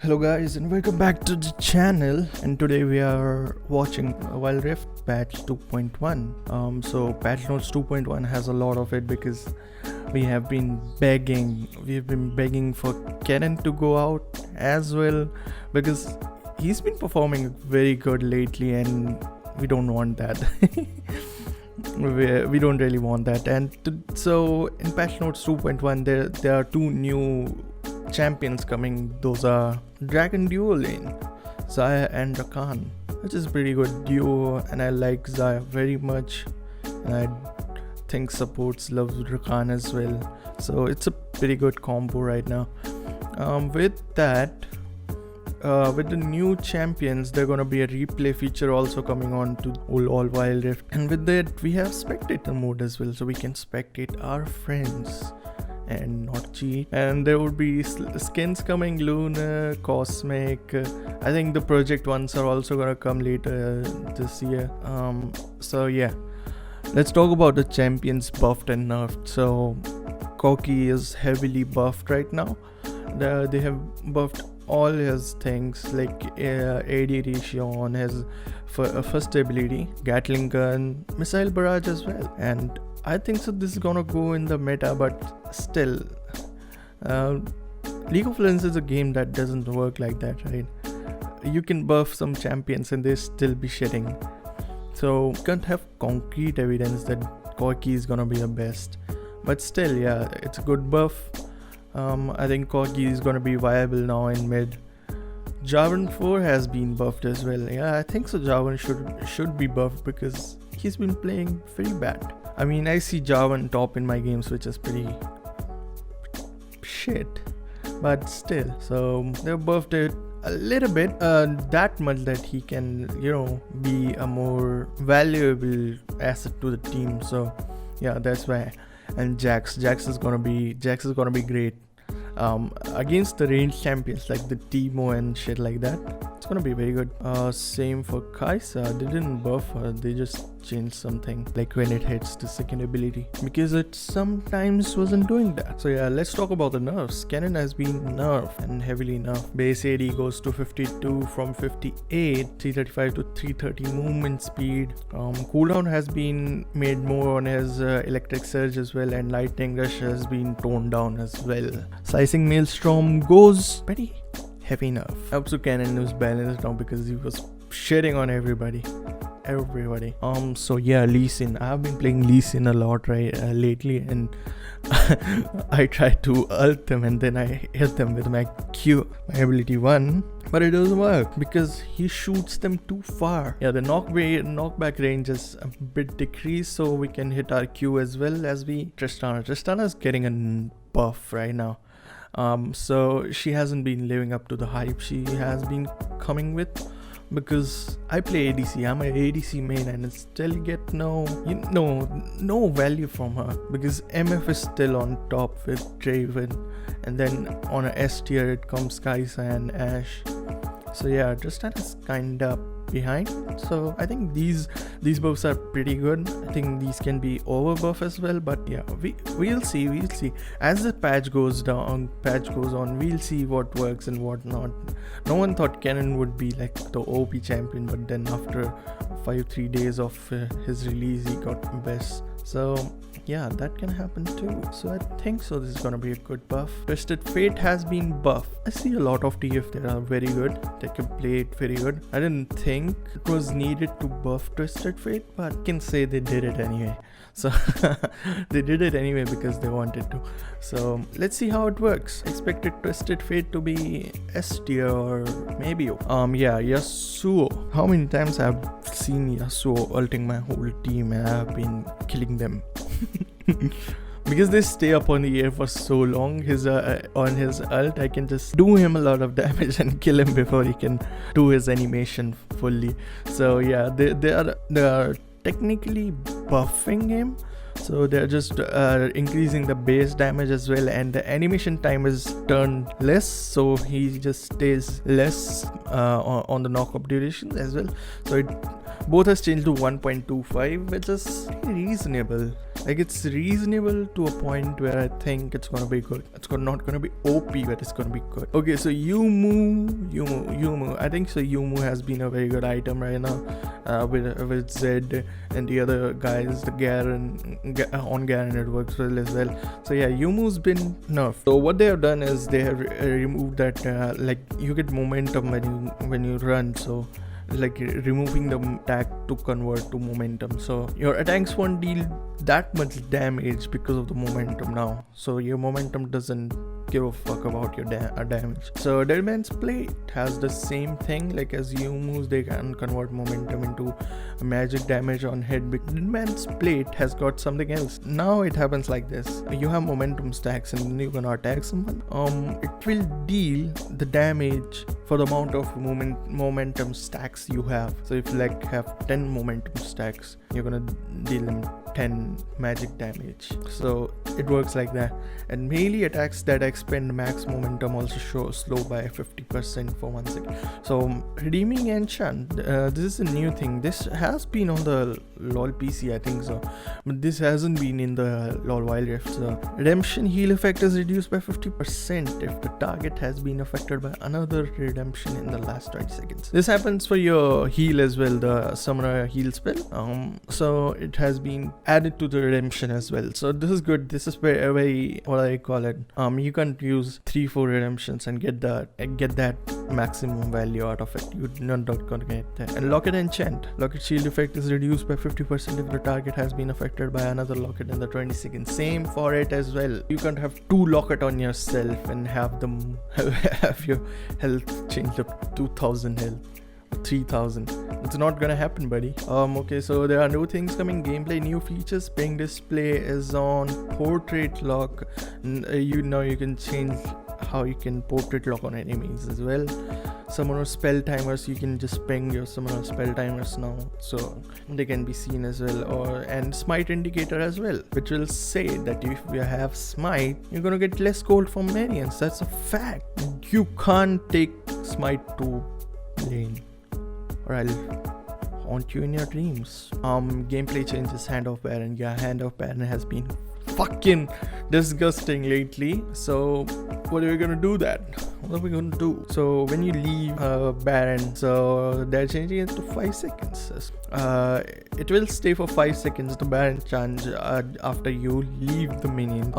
Hello guys and welcome back to the channel, and today we are watching Wild Rift patch 2.1. So patch notes 2.1 has a lot of it because we've been begging for Kennen to go out as well, because he's been performing very good lately and we don't want that. we don't really want that. So in patch notes 2.1 there are two new champions coming. Those are Dragon Duo lane, Xayah and Rakan, which is pretty good duo, and I like Xayah very much, and I think supports loves Rakan as well, so it's a pretty good combo right now. With the new champions, there's gonna be a replay feature also coming on to all Wild Rift, and with that we have spectator mode as well, so we can spectate our friends and not cheat. And there would be skins coming, lunar, cosmic. I think the project ones are also gonna come later this year. So yeah, let's talk about the champions buffed and nerfed. So Corki is heavily buffed right now. They have buffed all his things like AD ratio on his first ability, Gatling gun, missile barrage as well, and I think so this is gonna go in the meta, but still League of Legends is a game that doesn't work like that, right? You can buff some champions and they still be shitting, so you can't have concrete evidence that Corki is gonna be the best, but still, yeah, it's a good buff. I think Corki is gonna be viable now in mid. Jarvan 4 has been buffed as well. Yeah, I think so Jarvan should be buffed because he's been playing very bad. I mean, I see Jarvan top in my games, which is pretty shit, but still. So they buffed it a little bit, that much that he can, be a more valuable asset to the team. So yeah, that's why. And Jax is gonna be great against the ranged champions like the Teemo and shit like that. It's gonna be very good. Same for Kaisa. They didn't buff her, they just changed something like when it hits the second ability, because it sometimes wasn't doing that. So yeah, let's talk about the nerfs. Kennen has been nerfed and heavily nerfed. Base AD goes to 52 from 58, 335 to 330 movement speed. Cooldown has been made more on his electric surge as well, and lightning rush has been toned down as well. Slicing maelstrom goes pretty heavy nerf. Also Kennen is balanced now because he was shitting on everybody. So yeah, Lee Sin. I've been playing Lee Sin a lot lately, and I tried to ult them and then I hit them with my Q, my ability 1, but it doesn't work because he shoots them too far. Yeah, the knockback range is a bit decreased, so we can hit our Q as well as we Tristana is getting a buff right now. So she hasn't been living up to the hype she has been coming with, because I play ADC, I'm an ADC main, and I still get no value from her, because MF is still on top with Draven, and then on a S tier it comes Kaisa and Ashe. So yeah, Tristana is kinda behind. So I think these buffs are pretty good. I think these can be over buff as well, but yeah, we'll see as the patch goes on, we'll see what works and what not. No one thought Kennen would be like the OP champion, but then after 3 days of his release he got best. So yeah, that can happen too. So I think so this is gonna be a good buff. Twisted Fate has been buffed. I see a lot of TF that are very good, they can play it very good. I didn't think it was needed to buff Twisted Fate, but I can say they did it anyway. So they did it anyway because they wanted to. So let's see how it works. Expected Twisted Fate to be S tier or maybe yeah, Yasuo. How many times I've seen Yasuo ulting my whole team and I've been killing them. Because they stay up on the air for so long. On his ult, I can just do him a lot of damage and kill him before he can do his animation fully. So yeah, they are technically buffing him, so they're just increasing the base damage as well, and the animation time is turned less, so he just stays less on the knockup duration as well. So both has changed to 1.25, which is reasonable. Like, it's reasonable to a point where I think it's gonna be good. It's not gonna be OP, but it's gonna be good. Okay, so Yumu. I think so. Yumu has been a very good item right now, with Zed and the other guys. The Garen on Garen, it works well as well. So yeah, Yumu's been nerfed. So what they have done is they have removed that like you get momentum when you run. So like removing the attack to convert to momentum, so your attacks won't deal that much damage because of the momentum now. So your momentum doesn't give a fuck about your damage. So Deadman's Plate has the same thing, like as Yumu's, they can convert momentum into magic damage on head. Deadman's Plate has got something else. Now it happens like this: you have momentum stacks and you're gonna attack someone. It will deal the damage for the amount of momentum stacks you have. So if you like have 10 momentum stacks, you're gonna deal them 10 magic damage. So it works like that. And melee attacks that expend max momentum also show slow by 50% for 1 second. So redeeming enchant, this is a new thing. This has been on the LoL PC, I think so, but this hasn't been in the LoL Wild Rift. So redemption heal effect is reduced by 50% if the target has been affected by another redemption in the last 20 seconds. This happens for your heal as well, the summoner heal spell. So it has been added to the redemption as well. So this is good. This is very what I call it. You can't use 3-4 redemptions and get that maximum value out of it. You're not gonna get that. And locket enchant. Locket shield effect is reduced by 50% if the target has been affected by another locket in the 20 seconds. Same for it as well. You can't have 2 locket on yourself and have them have your health changed up to 2000 health. 3000. It's not gonna happen, buddy. Okay, so there are new things coming. Gameplay new features. Ping display is on. Portrait lock. You can change how you can portrait lock on enemies as well. Summoner spell timers, you can just ping your summoner spell timers now, so they can be seen as well. And smite indicator as well, which will say that if you have smite, you're gonna get less gold from minions. That's a fact. You can't take smite to lane, or I'll haunt you in your dreams. Gameplay changes. Hand of Baron. Yeah, Hand of Baron has been fucking disgusting lately. So what are we gonna do that? What are we gonna do? So when you leave Baron, so they're changing it to 5 seconds. It will stay for 5 seconds, the Baron change, after you leave the minion.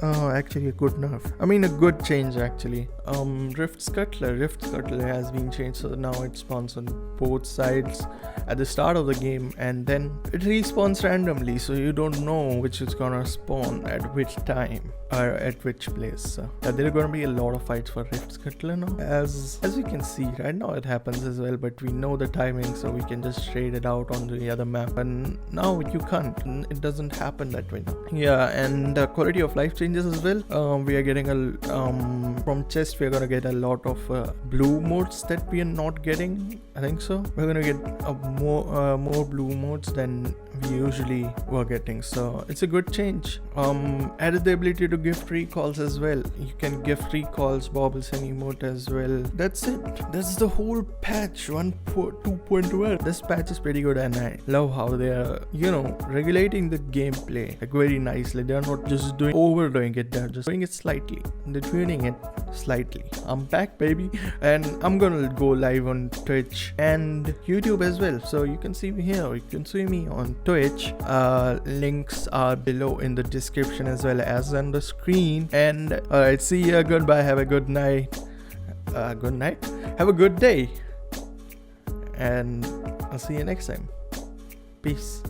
Actually a good nerf. I mean a good change actually. Rift Scuttler has been changed, so now it spawns on both sides at the start of the game, and then it respawns randomly, so you don't know which is gonna spawn at which time or at which place. So there are gonna be a lot of fights for Rift Scuttler now, as we can see right now. It happens as well, but we know the timing, so we can just trade it out on the other map, and now you can't. It doesn't happen that way now. Yeah, and quality of life changes as well. We are getting from chest, we are gonna get a lot of blue motes that we are not getting. I think so. We're gonna get more blue motes than we usually were getting, so it's a good change. Added the ability to gift recalls as well. You can gift recalls, baubles and emote as well. That's it. That's the whole patch 2.12. This patch is pretty good, and I love how they are, regulating the gameplay like very nicely. They are not just overdoing it, they're just doing it slightly. They're tuning it slightly. I'm back, baby, and I'm gonna go live on Twitch and YouTube as well, so you can see me here. You can see me on Twitch. Links are below in the description as well as on the screen. And alright, see ya, goodbye, have a good night. Have a good day, and I'll see you next time. Peace.